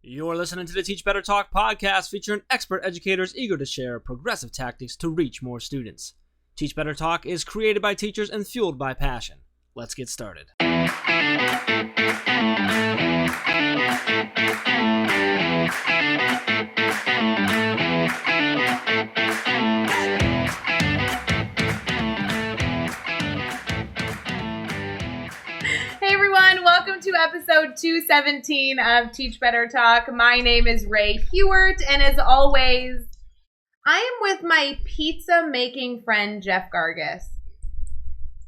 You're listening to the Teach Better Talk podcast featuring expert educators eager to share progressive tactics to reach more students. Teach Better Talk is created by teachers and fueled by passion. Let's get started. Hey everyone, welcome to episode 217 of Teach Better Talk. My name is Ray Hewart, and as always, I am with my pizza-making friend, Jeff Gargis.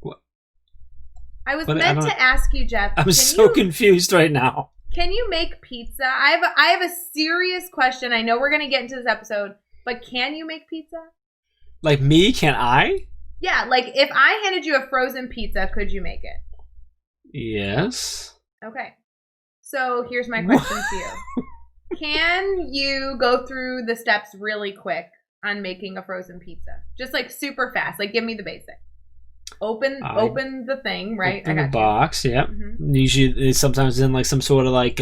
What? I was meant to ask you, Jeff. I'm so confused right now. Can you make pizza? I have a serious question. I know we're going to get into this episode, but can you make pizza? Like me? Can I? Yeah, like if I handed you a frozen pizza, could you make it? Yes. Okay. So here's my question to you. Can you go through the steps really quick on making a frozen pizza? Just like super fast. Like give me the basics. Open the thing, right? Open the box, yep. Mm-hmm. Usually it's sometimes in like some sort of like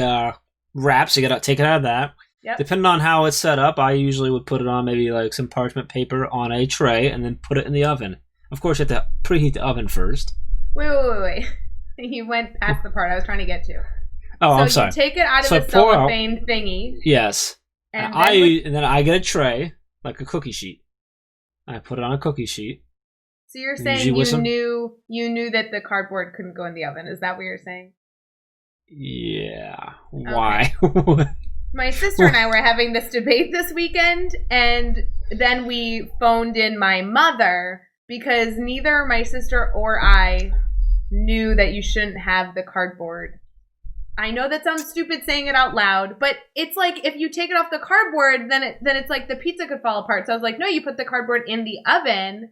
wrap, so you gotta take it out of that. Yep. Depending on how it's set up, I usually would put it on maybe like some parchment paper on a tray and then put it in the oven. Of course you have to preheat the oven first. Wait. You went past the part I was trying to get to. Oh, so I'm sorry. You take it out of the cellophane thingy. Yes. And then I get a tray, like a cookie sheet. I put it on a cookie sheet. So you're saying you knew that the cardboard couldn't go in the oven. Is that what you're saying? Yeah. Why? Okay. My sister and I were having this debate this weekend, and then we phoned in my mother because neither my sister or I knew that you shouldn't have the cardboard. I know that sounds stupid saying it out loud, but it's like if you take it off the cardboard, then it's like the pizza could fall apart. So I was like, no, you put the cardboard in the oven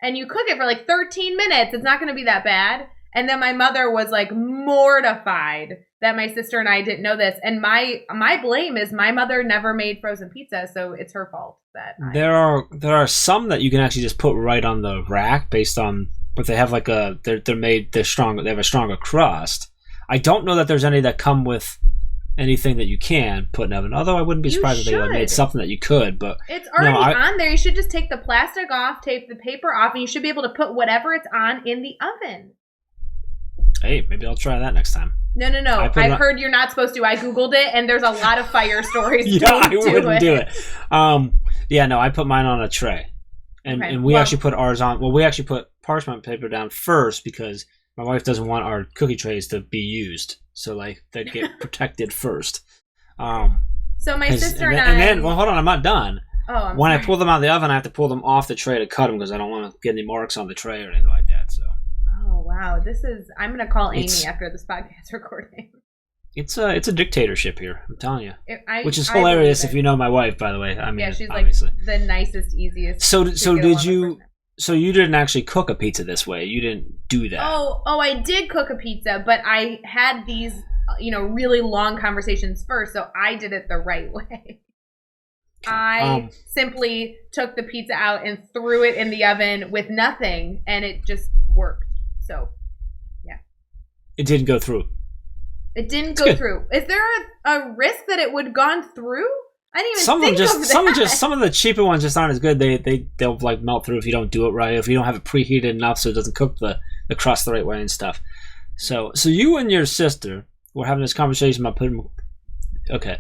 and you cook it for like 13 minutes. It's not going to be that bad. And then my mother was like mortified that my sister and I didn't know this. And my blame is my mother never made frozen pizza, so it's her fault that there are some that you can actually just put right on the rack based on. But they have like they're stronger. They have a stronger crust. I don't know that there's any that come with anything that you can put in oven. Although I wouldn't be surprised if they made something that you could. But it's already on there. You should just take the plastic off, tape the paper off, and you should be able to put whatever it's on in the oven. Hey, maybe I'll try that next time. No. I've heard you're not supposed to. I Googled it, and there's a lot of fire stories. Yeah, I wouldn't do it. I put mine on a tray. And we actually put ours on. Well, we actually put parchment paper down first because my wife doesn't want our cookie trays to be used, so like they get protected first. So my sister and then hold on, I'm not done. Oh, when I pull them out of the oven, I have to pull them off the tray to cut them because I don't want to get any marks on the tray or anything like that. So. Oh wow, I'm gonna call Amy after this podcast recording. It's a dictatorship here, I'm telling you. Which is I hilarious if you know my wife, by the way. I mean, yeah, she's obviously. Like the nicest, easiest. So did you? So you didn't actually cook a pizza this way. You didn't do that. Oh, I did cook a pizza, but I had these, really long conversations first, so I did it the right way. I simply took the pizza out and threw it in the oven with nothing, and it just worked. So, yeah. It didn't go through. It didn't go through. Is there a risk that it would have gone through? I didn't even think of that. Some of the cheaper ones just aren't as good. They'll like melt through if you don't do it right. If you don't have it preheated enough so it doesn't cook the crust the right way and stuff. So you and your sister were having this conversation about putting. Okay,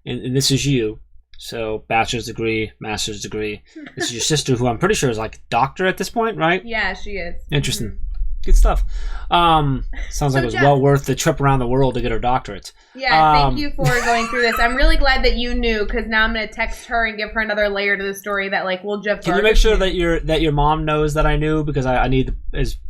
and this is you. So bachelor's degree, master's degree. This is your sister, who I'm pretty sure is like a doctor at this point, right? Yeah, she is. Interesting. Mm-hmm. Good stuff. Sounds like it was well worth the trip around the world to get her doctorate. Yeah, thank you for going through this. I'm really glad that you knew, because now I'm going to text her and give her another layer to the story that Jeff. Can you make sure that your mom knows that I knew, because I need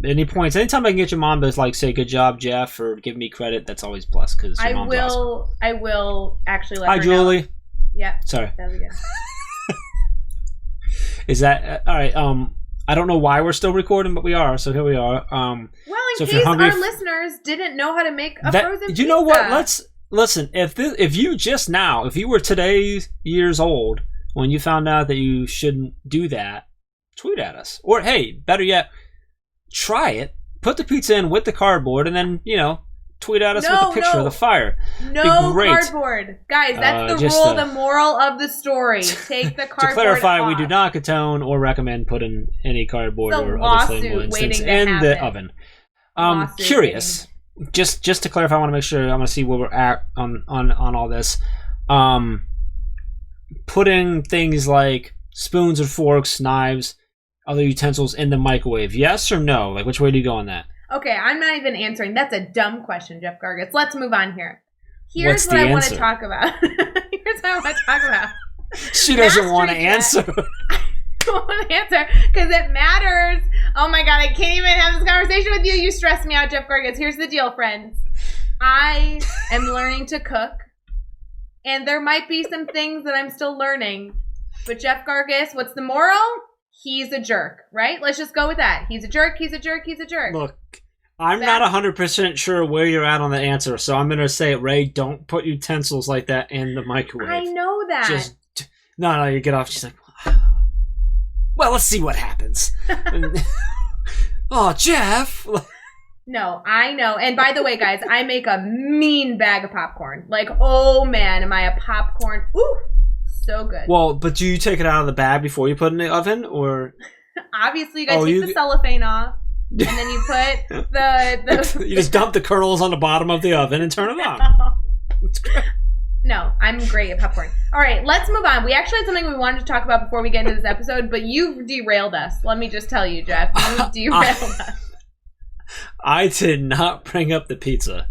any points. Anytime I can get your mom to say good job, Jeff, or give me credit, that's always plus, because your mom's awesome. I will actually let her know. Hi, Julie. Yeah. Sorry. That'll be good. Is that all right? I don't know why we're still recording, but we are, so here we are. Well, in case our listeners didn't know how to make a frozen pizza. You know what? Listen. If you were today's years old when you found out that you shouldn't do that, tweet at us. Or hey, better yet, try it. Put the pizza in with the cardboard, and then tweet at us with a picture of the fire. No cardboard. Guys, that's the rule, the moral of the story. Take the cardboard To clarify, off. we do not condone or recommend putting any cardboard or other flammable instance in the oven. Curious. Just to clarify, I want to make sure, I want to see where we're at on all this. Putting things like spoons or forks, knives, other utensils in the microwave, yes or no? Like, which way do you go on that? Okay, I'm not even answering. That's a dumb question, Jeff Gargis. Let's move on here. Here's what I want to talk about. She doesn't want to answer. I don't want to answer because it matters. Oh my God, I can't even have this conversation with you. You stress me out, Jeff Gargis. Here's the deal, friends. I am learning to cook, and there might be some things that I'm still learning. But Jeff Gargis, what's the moral? He's a jerk, right? Let's just go with that. He's a jerk, he's a jerk, he's a jerk. Look, I'm not 100% sure where you're at on the answer, so I'm going to say, Ray, don't put utensils like that in the microwave. I know that. No, you get off. She's like, well, let's see what happens. Oh, Jeff. No, I know. And by the way, guys, I make a mean bag of popcorn. Like, oh man, am I a popcorn? Ooh. So good. Well, but do you take it out of the bag before you put it in the oven, or? Obviously, you gotta take the cellophane off, and then you put the you just dump the kernels on the bottom of the oven and turn it on. It's great. No, I'm great at popcorn. All right, let's move on. We actually had something we wanted to talk about before we get into this episode, but you've derailed us. Let me just tell you, Jeff, you derailed us. I did not bring up the pizza.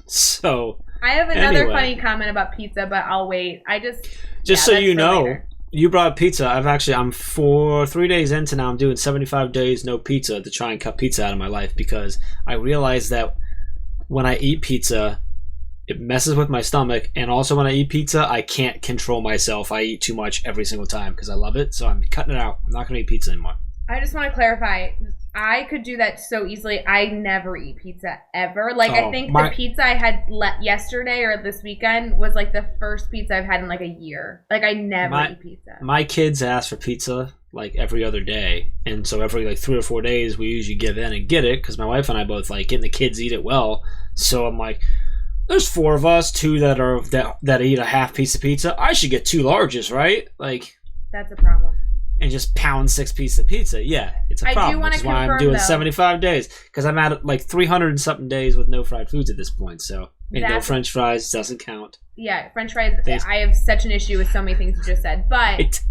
So I have another funny comment about pizza, but I'll wait. So you know, later. You brought up pizza. I'm 3 days into now. I'm doing 75 days no pizza to try and cut pizza out of my life because I realized that when I eat pizza, it messes with my stomach, and also when I eat pizza, I can't control myself. I eat too much every single time because I love it, so I'm cutting it out. I'm not going to eat pizza anymore. I just want to clarify. I could do that so easily. I never eat pizza ever. Like, I think the pizza I had yesterday or this weekend was like the first pizza I've had in like a year. Like, I never eat pizza. My kids ask for pizza like every other day, and so every like 3 or 4 days we usually give in and get it because my wife and I both like it, and the kids eat it well. So I'm like, there's 4 of us, 2 that eat a half piece of pizza. I should get 2 larges, right? Like, that's a problem. And just pound 6 pieces of pizza. Yeah, it's a problem. Which is why I'm doing 75 days. Because I'm at like 300 and something days with no fried foods at this point. So, no French fries doesn't count. Yeah, French fries. I have such an issue with so many things you just said. But,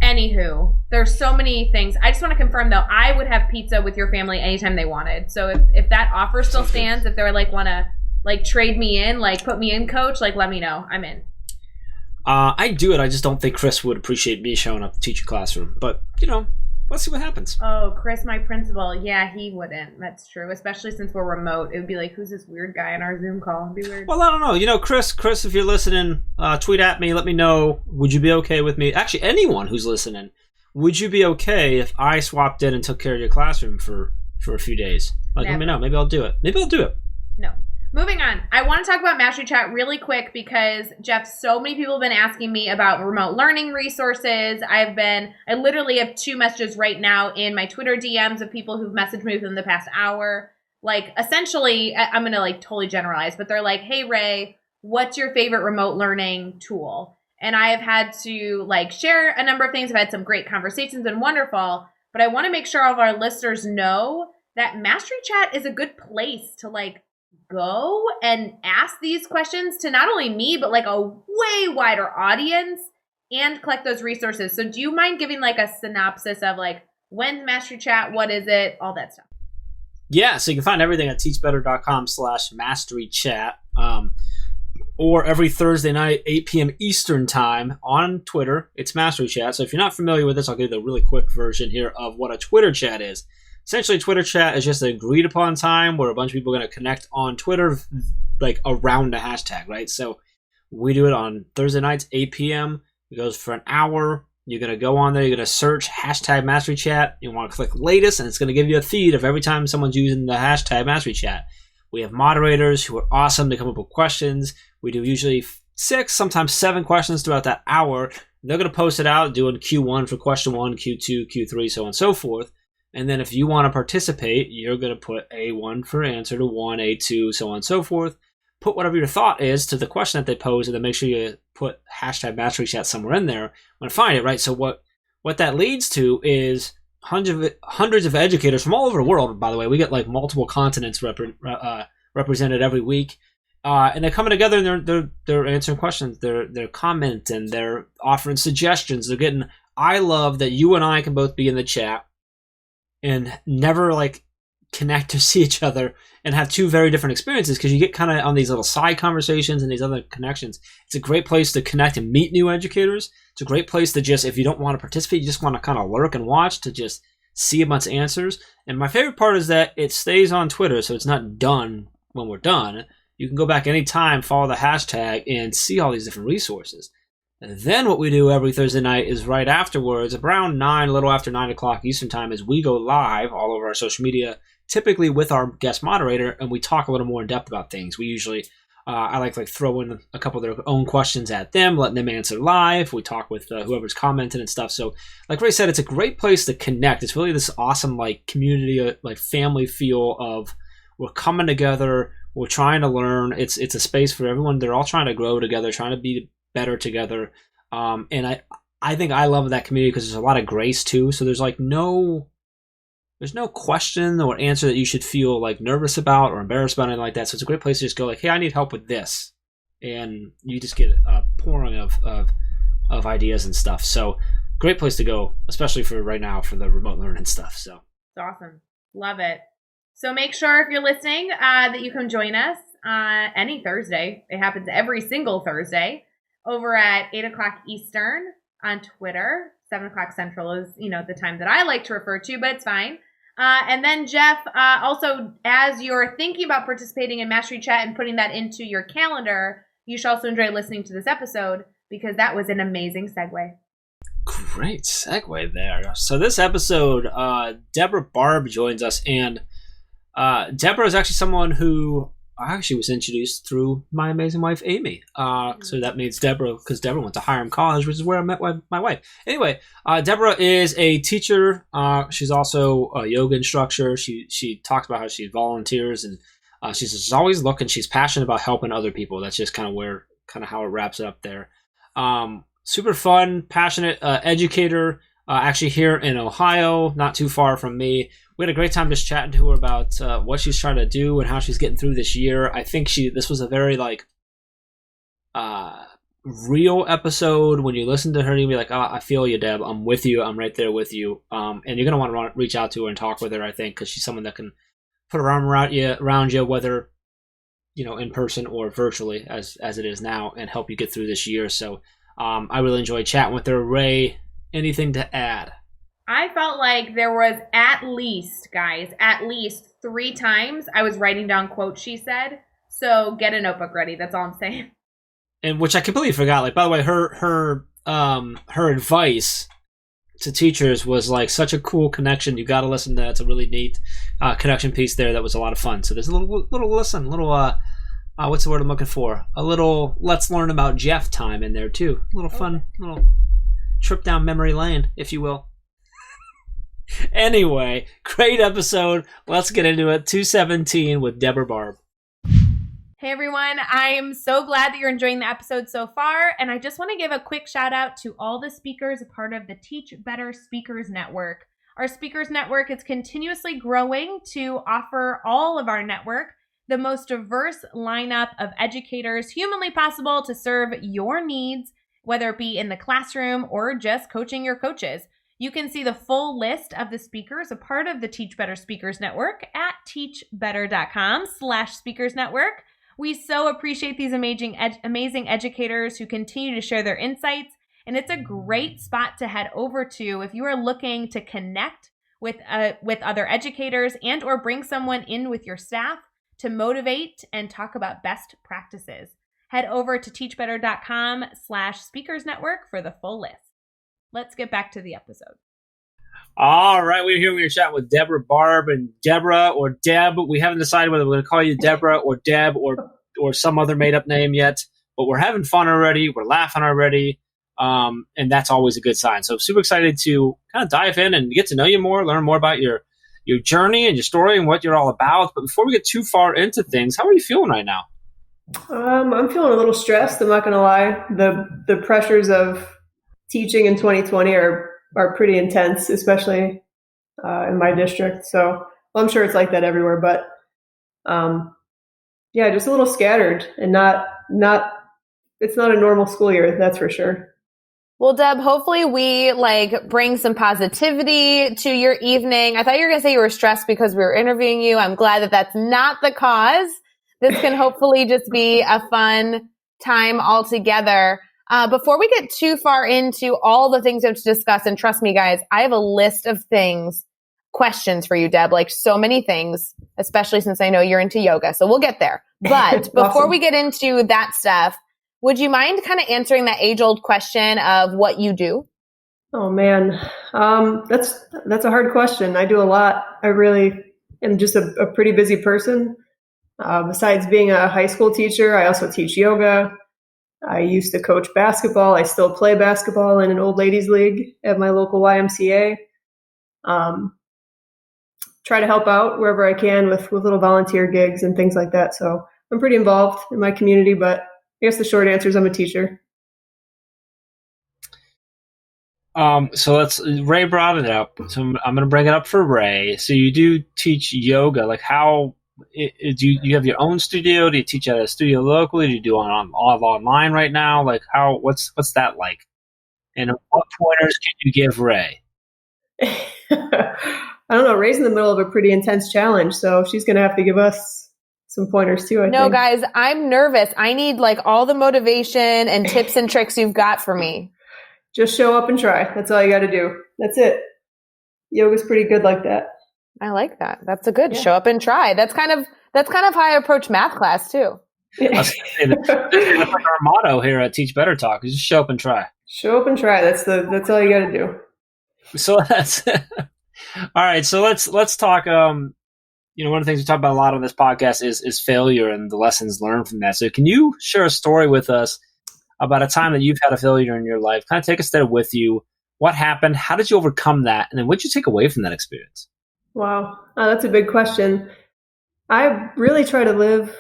anywho, there's so many things. I just want to confirm, though, I would have pizza with your family anytime they wanted. So if that offer still stands, if they're like, want to like trade me in, like put me in, coach, like let me know. I'm in. I'd do it. I just don't think Chris would appreciate me showing up to teach a classroom. But, let's see what happens. Oh, Chris, my principal. Yeah, he wouldn't. That's true. Especially since we're remote. It would be like, who's this weird guy in our Zoom call? It'd be weird. Well, I don't know. Chris, if you're listening, tweet at me. Let me know. Would you be okay with me? Actually, anyone who's listening. Would you be okay if I swapped in and took care of your classroom for a few days? Like, Let me know. Maybe I'll do it. No. Moving on, I want to talk about Mastery Chat really quick because, Jeff, so many people have been asking me about remote learning resources. I literally have 2 messages right now in my Twitter DMs of people who've messaged me within the past hour. Like, essentially, I'm going to like totally generalize, but they're like, hey, Ray, what's your favorite remote learning tool? And I have had to like share a number of things. I've had some great conversations and wonderful, but I want to make sure all of our listeners know that Mastery Chat is a good place to like go and ask these questions to not only me, but like a way wider audience and collect those resources. So do you mind giving like a synopsis of like, when's Mastery Chat? What is it? All that stuff. Yeah. So you can find everything at teachbetter.com/masterychat. Or every Thursday night, 8 p.m. Eastern time on Twitter. It's Mastery Chat. So if you're not familiar with this, I'll give you the really quick version here of what a Twitter chat is. Essentially, Twitter chat is just an agreed upon time where a bunch of people are going to connect on Twitter, like around the hashtag, right? So we do it on Thursday nights, 8 p.m. It goes for an hour. You're going to go on there. You're going to search hashtag Mastery Chat. You want to click latest, and it's going to give you a feed of every time someone's using the hashtag Mastery Chat. We have moderators who are awesome to come up with questions. We do usually 6, sometimes 7 questions throughout that hour. They're going to post it out, doing Q1 for question 1, Q2, Q3, so on and so forth. And then if you want to participate, you're going to put A1 for answer to 1, A2, so on and so forth. Put whatever your thought is to the question that they pose, and then make sure you put hashtag Mastery Chat somewhere in there. I'm going to find it, right? So what that leads to is hundreds of educators from all over the world, by the way. We get like multiple continents represented every week. And they're coming together and they're answering questions. They're commenting. They're offering suggestions. They're getting. I love that you and I can both be in the chat and never like connect to see each other and have two very different experiences, because you get kind of on these little side conversations and these other connections. It's a great place to connect and meet new educators. It's a great place to just, if you don't want to participate, you just want to kind of lurk and watch to just see a bunch of answers. And my favorite part is that it stays on Twitter, so it's not done when we're done. You can go back anytime, follow the hashtag, and see all these different resources. And then what we do every Thursday night is right afterwards, around 9, a little after 9 o'clock Eastern time, is we go live all over our social media, typically with our guest moderator, and we talk a little more in depth about things. We usually, I like throw in a couple of their own questions at them, letting them answer live. We talk with whoever's commenting and stuff. So like Ray said, it's a great place to connect. It's really this awesome like community, like family feel of we're coming together, we're trying to learn. It's a space for everyone. They're all trying to grow together, trying to be better together. And I think I love that community because there's a lot of grace too. So there's like there's no question or answer that you should feel like nervous about or embarrassed about, anything like that. So it's a great place to just go like, hey, I need help with this. And you just get a pouring of ideas and stuff. So great place to go, especially for right now for the remote learning stuff. So it's awesome. Love it. So make sure if you're listening that you can join us any Thursday. It happens every single Thursday over at 8 o'clock Eastern on Twitter. 7 o'clock Central is, the time that I like to refer to, but it's fine. And then Jeff, also as you're thinking about participating in Mastery Chat and putting that into your calendar, you should also enjoy listening to this episode because that was an amazing segue. Great segue there. So this episode, Debra Barb joins us, and Debra is actually someone who I actually was introduced through my amazing wife, Amy. So that means Debra, because Debra went to Hiram College, which is where I met my wife. Anyway, Debra is a teacher. She's also a yoga instructor. She talks about how she volunteers, and she's just always looking. She's passionate about helping other people. That's just kind of how it wraps it up there. Super fun, passionate educator, actually here in Ohio, not too far from me. We had a great time just chatting to her about what she's trying to do and how she's getting through this year. I think this was a very real episode. When you listen to her, you'll be like, oh, I feel you, Deb. I'm with you. I'm right there with you. And you're going to want to reach out to her and talk with her, I think, because she's someone that can put her arm around you, whether in person or virtually, as it is now, and help you get through this year. So I really enjoyed chatting with her. Ray, anything to add? I felt like there was at least 3 times I was writing down quotes she said. So get a notebook ready. That's all I'm saying. And which I completely forgot. Like, by the way, her advice to teachers was like such a cool connection. You got to listen to that. It's a really neat connection piece there. That was a lot of fun. So there's a little listen, what's the word I'm looking for? A little let's learn about Jeff time in there too. A little fun, little trip down memory lane, if you will. Anyway, great episode. Let's get into it. 217 with Debra Barb. Hey everyone, I am so glad that you're enjoying the episode so far, and I just want to give a quick shout out to all the speakers a part of the Teach Better Speakers Network. Our Speakers Network is continuously growing to offer all of our network the most diverse lineup of educators humanly possible to serve your needs, whether it be in the classroom or just coaching your coaches. You can see the full list of the speakers, a part of the Teach Better Speakers Network, at teachbetter.com/speakers network. We so appreciate these amazing educators who continue to share their insights, and it's a great spot to head over to if you are looking to connect with other educators and or bring someone in with your staff to motivate and talk about best practices. Head over to teachbetter.com/speakers network for the full list. Let's get back to the episode. All right, we're here. We're chatting with Debra Barb, and Debra or Deb. We haven't decided whether we're going to call you Debra or Deb or some other made-up name yet, but we're having fun already. We're laughing already. And that's always a good sign. So super excited to kind of dive in and get to know you more, learn more about your journey and your story and what you're all about. But before we get too far into things, how are you feeling right now? I'm feeling a little stressed. I'm not going to lie. The pressures of teaching in 2020 are pretty intense, especially in my district. So I'm sure it's like that everywhere, but just a little scattered and it's not a normal school year. That's for sure. Well, Deb, hopefully we bring some positivity to your evening. I thought you were going to say you were stressed because we were interviewing you. I'm glad that that's not the cause. This can hopefully just be a fun time all together. Before we get too far into all the things we have to discuss, and trust me, guys, I have a list of questions for you, Deb, so many things, especially since I know you're into yoga. So we'll get there. But before we get into that stuff, would you mind kind of answering that age-old question of what you do? Oh, man. That's a hard question. I do a lot. I really am just a pretty busy person. Besides being a high school teacher, I also teach yoga. I used to coach basketball. I still play basketball in an old ladies league at my local YMCA. Try to help out wherever I can with little volunteer gigs and things like that. So I'm pretty involved in my community, but I guess the short answer is I'm a teacher. So Ray brought it up. So I'm going to bring it up for Ray. So you do teach yoga. How do you have your own studio? Do you teach at a studio locally? Do you do all online right now? What's that like? And what pointers can you give Ray? I don't know. Ray's in the middle of a pretty intense challenge, so she's going to have to give us some pointers too, I think. Guys, I'm nervous. I need all the motivation and tips and tricks you've got for me. Just show up and try. That's all you got to do. That's it. Yoga's pretty good like that. I like that. That's a good show up and try. That's kind of how I approach math class too. That's like our motto here at Teach Better Talk is just show up and try. Show up and try. That's all you got to do. So that's all right. So let's talk. One of the things we talk about a lot on this podcast is failure and the lessons learned from that. So can you share a story with us about a time that you've had a failure in your life? Kind of take us there with you. What happened? How did you overcome that? And then what did you take away from that experience? Wow. That's a big question. I really try to live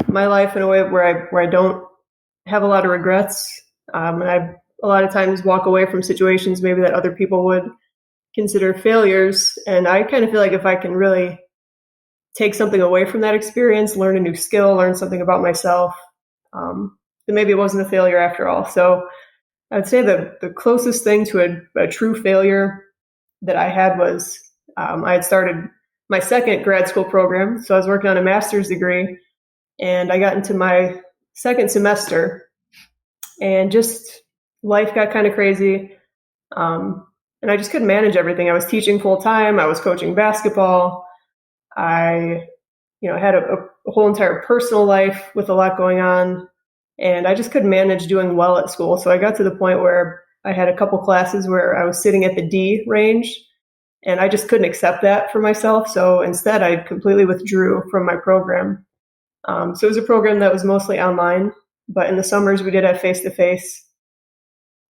my life in a way where I don't have a lot of regrets. And I a lot of times walk away from situations maybe that other people would consider failures. And I kind of feel like if I can really take something away from that experience, learn a new skill, learn something about myself, then maybe it wasn't a failure after all. So I would say the closest thing to a true failure that I had was I had started my second grad school program. So I was working on a master's degree, and I got into my second semester, and just life got kind of crazy. And I just couldn't manage everything. I was teaching full time. I was coaching basketball. I, had a whole entire personal life with a lot going on, and I just couldn't manage doing well at school. So I got to the point where I had a couple classes where I was sitting at the D range, and I just couldn't accept that for myself. So instead, I completely withdrew from my program. So it was a program that was mostly online, but in the summers we did have face-to-face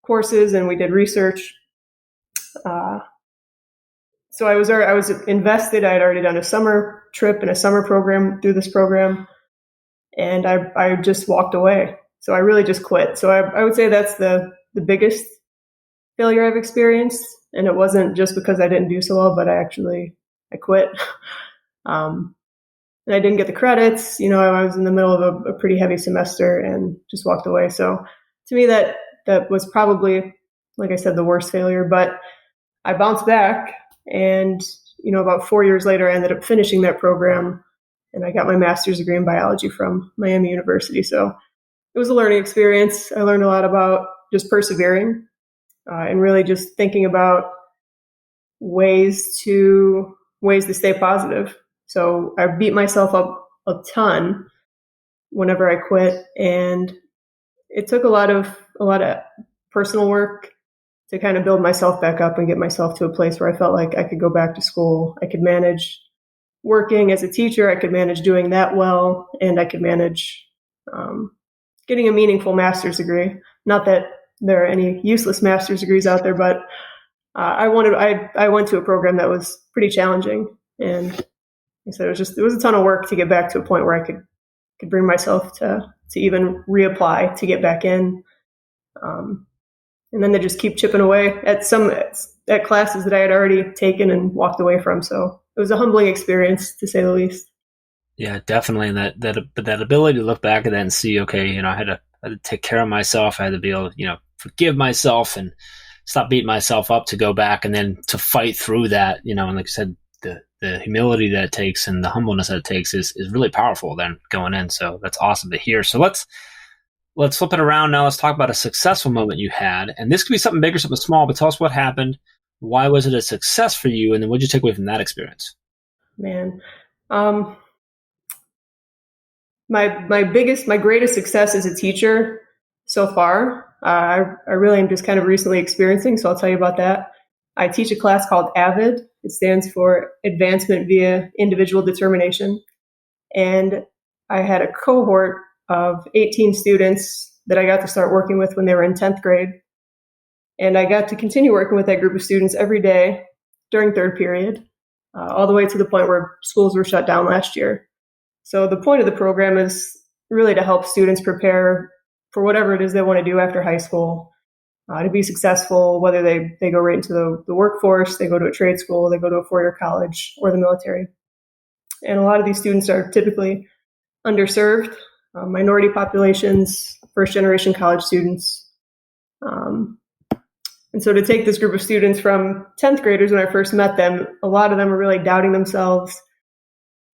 courses and we did research. So I was invested. I had already done a summer trip and a summer program through this program, and I just walked away. So I really just quit. So I would say that's the biggest failure I've experienced. And it wasn't just because I didn't do so well, but I quit. And I didn't get the credits. I was in the middle of a pretty heavy semester and just walked away. So to me, that was probably, like I said, the worst failure. But I bounced back, and about 4 years later, I ended up finishing that program, and I got my master's degree in biology from Miami University. So it was a learning experience. I learned a lot about just persevering and really just thinking about ways to stay positive. So I beat myself up a ton whenever I quit, and it took a lot of personal work to kind of build myself back up and get myself to a place where I felt like I could go back to school. I could manage working as a teacher. I could manage doing that well, and I could manage getting a meaningful master's degree. Not that there are any useless master's degrees out there, but I went to a program that was pretty challenging, and like I said, it was a ton of work to get back to a point where I could bring myself to even reapply to get back in. And then they just keep chipping away at classes that I had already taken and walked away from. So it was a humbling experience, to say the least. Yeah, definitely. And that ability to look back at that and see, okay, I had to take care of myself. I had to be able to, forgive myself and stop beating myself up to go back and then to fight through that, and like I said, the humility that it takes and the humbleness that it takes is really powerful then going in. So that's awesome to hear. So let's flip it around now. Let's talk about a successful moment you had. And this could be something big or something small, but tell us what happened. Why was it a success for you? And then what did you take away from that experience? Man, my greatest success as a teacher so far, I really am just kind of recently experiencing. So I'll tell you about that. I teach a class called Avid. It stands for Advancement via Individual Determination. And I had a cohort of 18 students that I got to start working with when they were in 10th grade. And I got to continue working with that group of students every day during third period, all the way to the point where schools were shut down last year. So the point of the program is really to help students prepare for whatever it is they want to do after high school, to be successful, whether they go right into the workforce, they go to a trade school, they go to a four-year college, or the military. And a lot of these students are typically underserved, minority populations, first-generation college students. And so to take this group of students from 10th graders, when I first met them, a lot of them were really doubting themselves.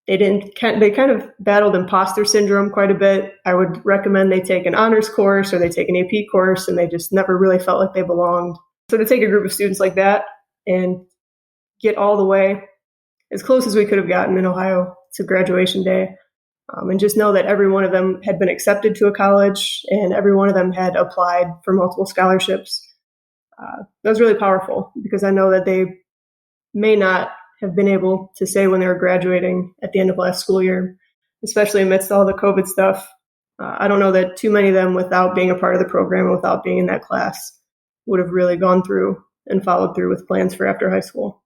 They kind of battled imposter syndrome quite a bit. I would recommend they take an honors course or they take an AP course, and they just never really felt like they belonged. So to take a group of students like that and get all the way as close as we could have gotten in Ohio to graduation day, and just know that every one of them had been accepted to a college and every one of them had applied for multiple scholarships. That was really powerful, because I know that they may not have been able to say when they were graduating at the end of last school year, especially amidst all the COVID stuff. I don't know that too many of them, without being a part of the program and without being in that class, would have really gone through and followed through with plans for after high school.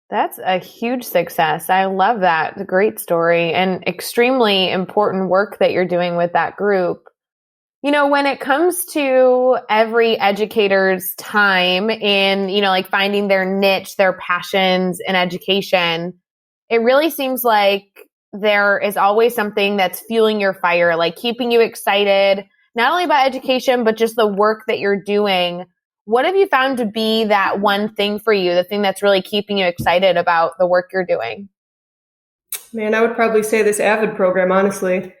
That's a huge success. I love that. It's a great story and extremely important work that you're doing with that group. When it comes to every educator's time in, like finding their niche, their passions in education, it really seems like there is always something that's fueling your fire, like keeping you excited, not only about education, but just the work that you're doing. What have you found to be that one thing for you, the thing that's really keeping you excited about the work you're doing? Man, I would probably say this Avid program, honestly.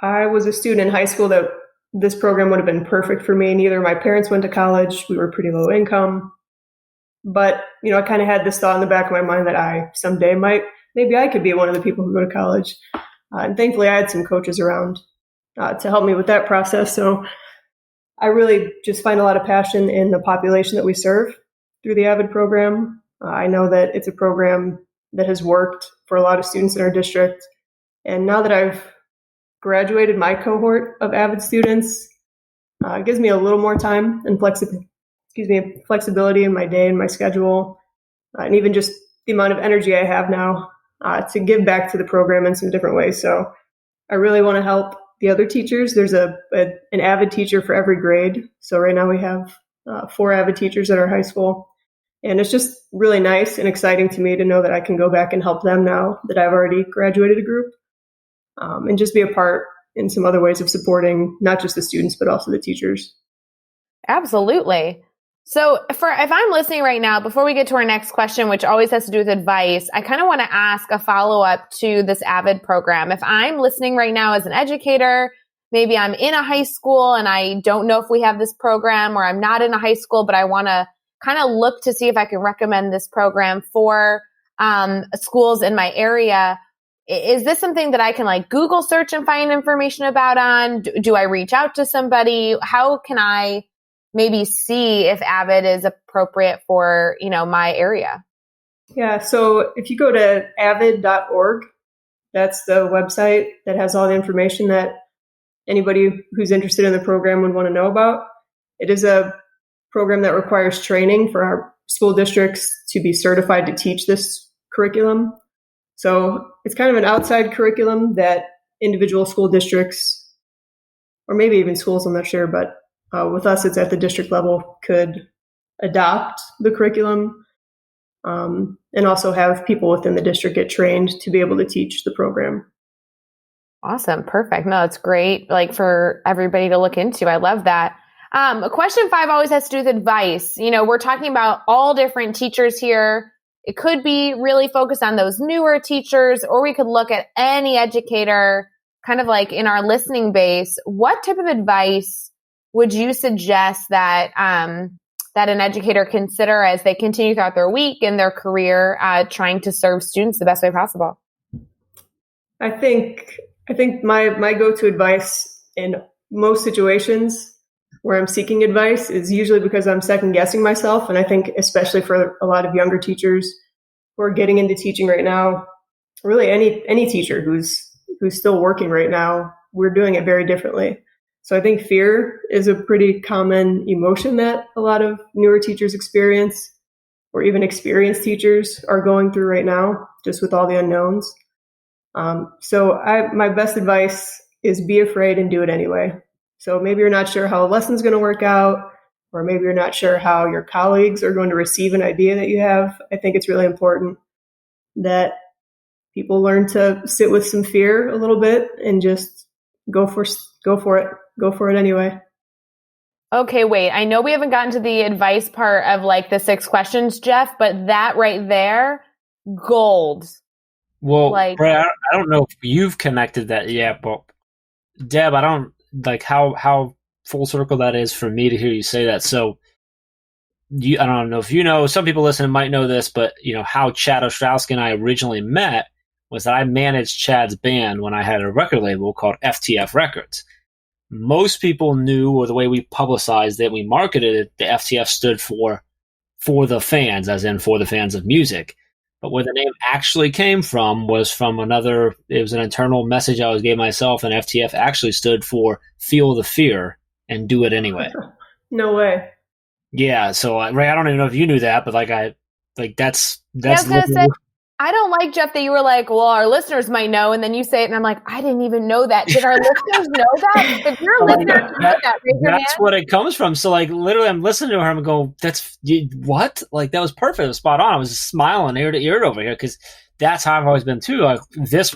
I was a student in high school that this program would have been perfect for me. Neither of my parents went to college. We were pretty low income. But, I kind of had this thought in the back of my mind that I someday maybe I could be one of the people who go to college. And thankfully, I had some coaches around to help me with that process. So I really just find a lot of passion in the population that we serve through the Avid program. I know that it's a program that has worked for a lot of students in our district. And now that I've graduated my cohort of Avid students, it gives me a little more time and flexibility in my day and my schedule, and even just the amount of energy I have now to give back to the program in some different ways. So I really want to help the other teachers. There's an Avid teacher for every grade. So right now we have 4 Avid teachers at our high school. And it's just really nice and exciting to me to know that I can go back and help them now that I've already graduated a group. And just be a part in some other ways of supporting not just the students, but also the teachers. Absolutely. So if I'm listening right now, before we get to our next question, which always has to do with advice, I kind of want to ask a follow-up to this Avid program. If I'm listening right now as an educator, maybe I'm in a high school and I don't know if we have this program, or I'm not in a high school, but I want to kind of look to see if I can recommend this program for schools in my area. Is this something that I can Google search and find information about on? Do I reach out to somebody? How can I maybe see if Avid is appropriate for, my area? Yeah. So if you go to avid.org, that's the website that has all the information that anybody who's interested in the program would want to know about. It is a program that requires training for our school districts to be certified to teach this curriculum. So it's kind of an outside curriculum that individual school districts, or maybe even schools, I'm not sure, but with us, it's at the district level, could adopt the curriculum and also have people within the district get trained to be able to teach the program. Awesome. Perfect. No, it's great. Like for everybody to look into. I love that. Question 5 always has to do with advice. You know, we're talking about all different teachers here. It could be really focused on those newer teachers, or we could look at any educator kind of like in our listening base. What type of advice would you suggest that, that an educator consider as they continue throughout their week and their career, trying to serve students the best way possible? I think my go-to advice in most situations where I'm seeking advice is usually because I'm second guessing myself. And I think especially for a lot of younger teachers who are getting into teaching right now, really any teacher who's still working right now, we're doing it very differently. So I think fear is a pretty common emotion that a lot of newer teachers experience, or even experienced teachers are going through right now, just with all the unknowns. So my best advice is be afraid and do it anyway. So maybe you're not sure how a lesson's going to work out, or maybe you're not sure how your colleagues are going to receive an idea that you have. I think it's really important that people learn to sit with some fear a little bit and just go for it anyway. Okay, wait. I know we haven't gotten to the advice part of like the 6 questions, Jeff, but that right there, gold. Well, like, Brad, I don't know if you've connected that yet, but Deb, I don't like how full circle that is for me to hear you say that. So I don't know if you know, some people listening might know this, but you know how Chad Ostrowski and I originally met was that I managed Chad's band when I had a record label called FTF Records. Most people knew, or the way we publicized it, we marketed it, the FTF stood for the fans, as in for the fans of music. But where the name actually came from was from it was an internal message I always gave myself, and FTF actually stood for Feel the Fear and Do It Anyway. No way. Yeah, so Ray, I don't even know if you knew that, but that's I don't like, Jeff, that you were like, well, our listeners might know, and then you say it, and I'm like, I didn't even know that. Did our listeners know that? If you're a listener, know that, raise your hand. That's what it comes from. So, like, literally, I'm listening to her and go, what? Like, that was perfect. It was spot on. I was just smiling ear to ear over here because that's how I've always been, too. Like, this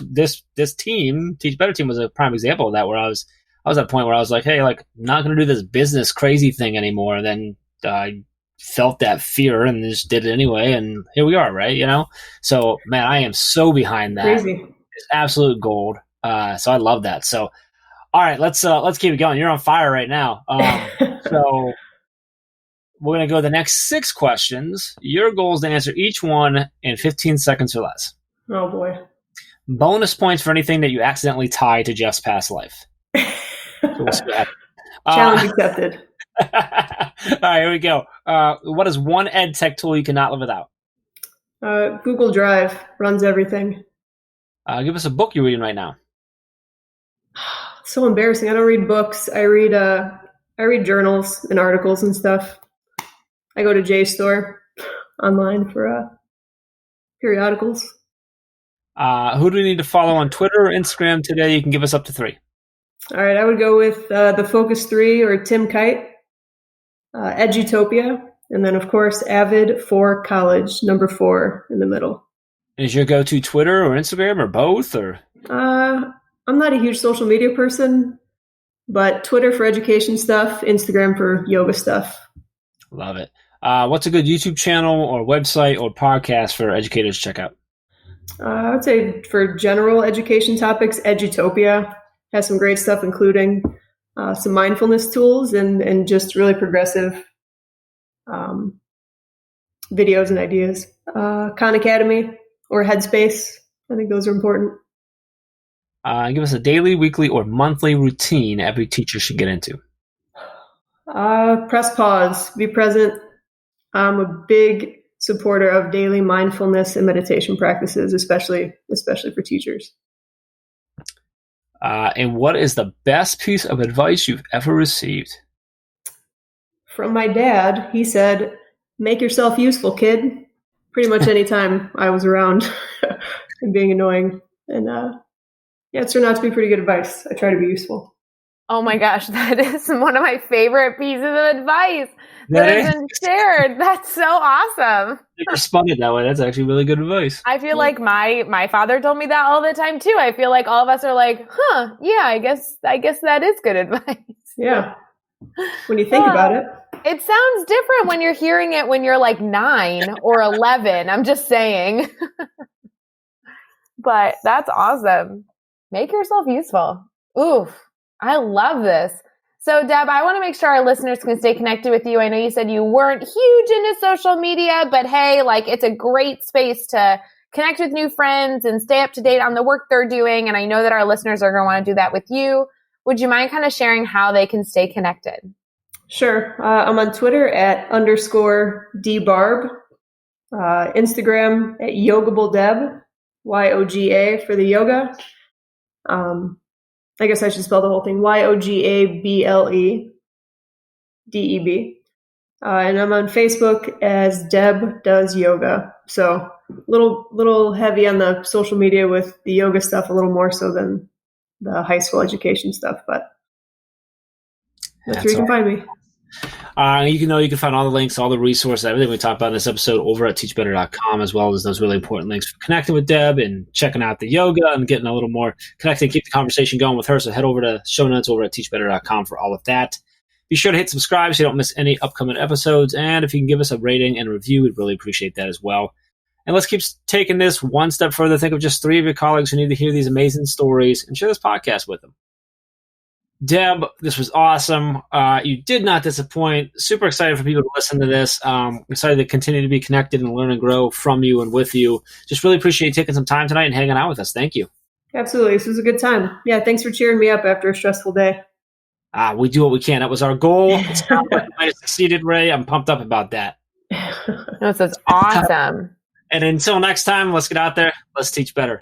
team, Teach Better Team, was a prime example of that, where I was at a point where I was like, hey, like, I'm not going to do this business crazy thing anymore. And then I felt that fear and just did it anyway, and here we are, right? You know, so man, I am so behind that. Crazy. It's absolute gold. So I love that. So all right, let's keep it going. You're on fire right now. So we're gonna go the next 6 questions. Your goal is to answer each one in 15 seconds or less. Oh boy. Bonus points for anything that you accidentally tie to Jeff's past life. So we'll see what happens. Challenge accepted. All right, here we go. What is one EdTech tool you cannot live without? Google Drive runs everything. Give us a book you're reading right now. So embarrassing. I don't read books. I read journals and articles and stuff. I go to Jstor online for periodicals. Who do we need to follow on Twitter or Instagram today? You can give us up to 3. All right, I would go with the Focus 3 or Tim Kight. Edutopia, and then of course Avid for college, number 4 in the middle. Is your go-to Twitter or Instagram or both? Or I'm not a huge social media person, but Twitter for education stuff, Instagram for yoga stuff. Love it. What's a good YouTube channel or website or podcast for educators to check out? I would say for general education topics, Edutopia has some great stuff, including some mindfulness tools and just really progressive videos and ideas. Khan Academy or Headspace. I think those are important. Give us a daily, weekly, or monthly routine every teacher should get into. Press pause. Be present. I'm a big supporter of daily mindfulness and meditation practices, especially for teachers. And what is the best piece of advice you've ever received? From my dad, he said, "Make yourself useful, kid." Pretty much any time I was around and being annoying. And it turned out to be pretty good advice. I try to be useful. Oh my gosh, that is one of my favorite pieces of advice that has been shared. That's so awesome. You responded that way. That's actually really good advice. I feel like my father told me that all the time too. I feel like all of us are like, yeah, I guess that is good advice. Yeah. When you think about it. It sounds different when you're hearing it when you're like 9 or 11. I'm just saying. But that's awesome. Make yourself useful. Oof. I love this. So, Deb, I want to make sure our listeners can stay connected with you. I know you said you weren't huge into social media, but hey, like it's a great space to connect with new friends and stay up to date on the work they're doing. And I know that our listeners are going to want to do that with you. Would you mind kind of sharing how they can stay connected? Sure. I'm on Twitter at _Debra Barb, Instagram at YogableDeb, YOGA for the yoga. I guess I should spell the whole thing. YOGABLEDEB. And I'm on Facebook as Deb Does Yoga. So little heavy on the social media with the yoga stuff, a little more so than the high school education stuff, but that's where you can find me. You can find all the links, all the resources, everything we talked about in this episode over at teachbetter.com, as well as those really important links for connecting with Deb and checking out the yoga and getting a little more connected, keep the conversation going with her. So head over to show notes over at teachbetter.com for all of that. Be sure to hit subscribe so you don't miss any upcoming episodes. And if you can give us a rating and a review, we'd really appreciate that as well. And let's keep taking this one step further. Think of just 3 of your colleagues who need to hear these amazing stories and share this podcast with them. Deb, this was awesome. You did not disappoint. Super excited for people to listen to this. Excited to continue to be connected and learn and grow from you and with you. Just really appreciate you taking some time tonight and hanging out with us. Thank you. Absolutely. This was a good time. Yeah, thanks for cheering me up after a stressful day. We do what we can. That was our goal. It sounds like you might have succeeded, Ray. I'm pumped up about that. This is awesome. And until next time, let's get out there. Let's teach better.